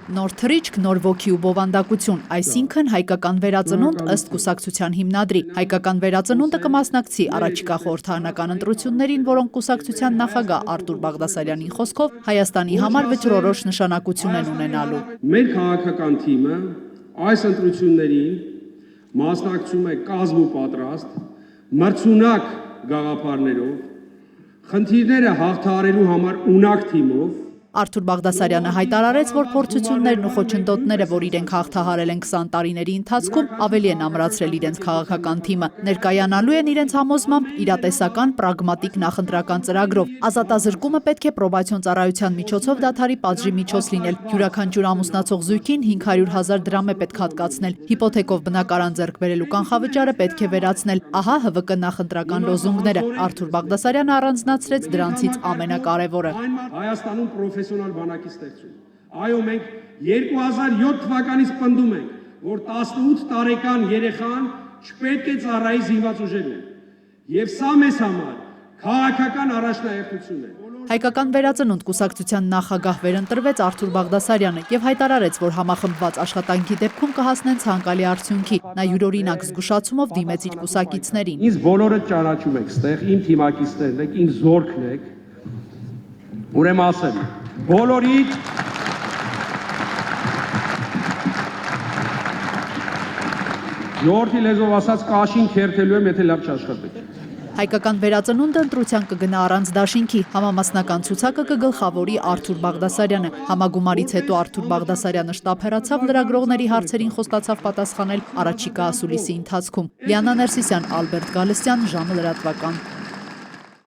Նոր թռիչք, նոր ոգի ու բովանդակություն, այսինքն հայկական վերածնունդ ըստ կուսակցության հիմնադրի։ Հայկական վերածնունդը կմասնակցի առաջիկա խորհրդարանական ընտրություններին, որոնք կուսակցության նախագահ Արտուր Բաղդասարյանի խոսքով Հայաստանի համար վճռորոշ նշանակություն են ունենալու։ Մեր քաղաքական թիմը այս ընտրություններին մասնակցում է կազմ ու պատրաստ, մրցունակ գաղափարներով, խնդիրները հաղթահարելու համար ունակ թիմով։ Արտուր Բաղդասարյանը հայտարարեց, որ փորձություններն ու խոչընդոտները, որ իրենք հաղթահարել են 20 տարիների ընթացքում, ավելի են ամրացրել իրենց քաղաքական թիմը, ներկայանալու են իրենց համոզմամբ իրատեսական, պրագմատիկ նախընտրական ծրագրով։ Ազատազրկումը պետք է պրոբացիոն ծառայության միջոցով դադարի պատժի միջոց լինել։ Յուրաքանչյուր ամուսնացող զույգին 500,000 դրամ է պետք հատկացնել։ Հիպոթեկով բնակարան ձեռք բերելու կանխավճարը պետք է վերացնել։ Ահա ՀՎԿ նախընտրական լոզունգները։ Արտուր Բաղդասարյանը առանձնացրեց դրանցից ամենակարևորը։ Հայաստանում պրոֆեսիոնալ բանակի ստեղծում։ Այո, մենք 2007 թվականից պնդում ենք, որ 18 տարեկան երեխան չպետք է ծառայի զինված ուժերում։ Եվ սա մեզ համար քաղաքական առաջնահերթություն է։ Հայկական վերածնունդ կուսակցության նախագահ վերընտրվեց Արտուր Բաղդասարյանը եւ հայտարարեց, որ համախմբված աշխատանքի դեպքում կհասնեն ցանկալի արդյունքի։ Նա յուրօրինակ զգուշացումով դիմեց իր կուսակիցներին։ Ինձ բոլորը ճանաչում եք ստեղ, իմ թիմակիցներն եք, իմ զորքն եք։ Ուրեմն ասեմ, բոլորիդ ժողովրդի լեզվով ասած կաշին քերթելու եմ, եթե լավ չաշխատեք։ Հայկական վերածնունդը ընտրության կգնա առանց դաշինքի, համամասնական ցուցակը կգլխավորի Արտուր Բաղդասարյանը։ Համագումարից հետո Արտուր Բաղդասարյանը շտաբ հեռացավ, լրագրողների հարցերին խոստացավ պատասխանել առաջիկա ասուլիսի ընթացքում։ Լիանա Ներսիսյան, Ալբերտ Գալստյան, ժամը լրատվական։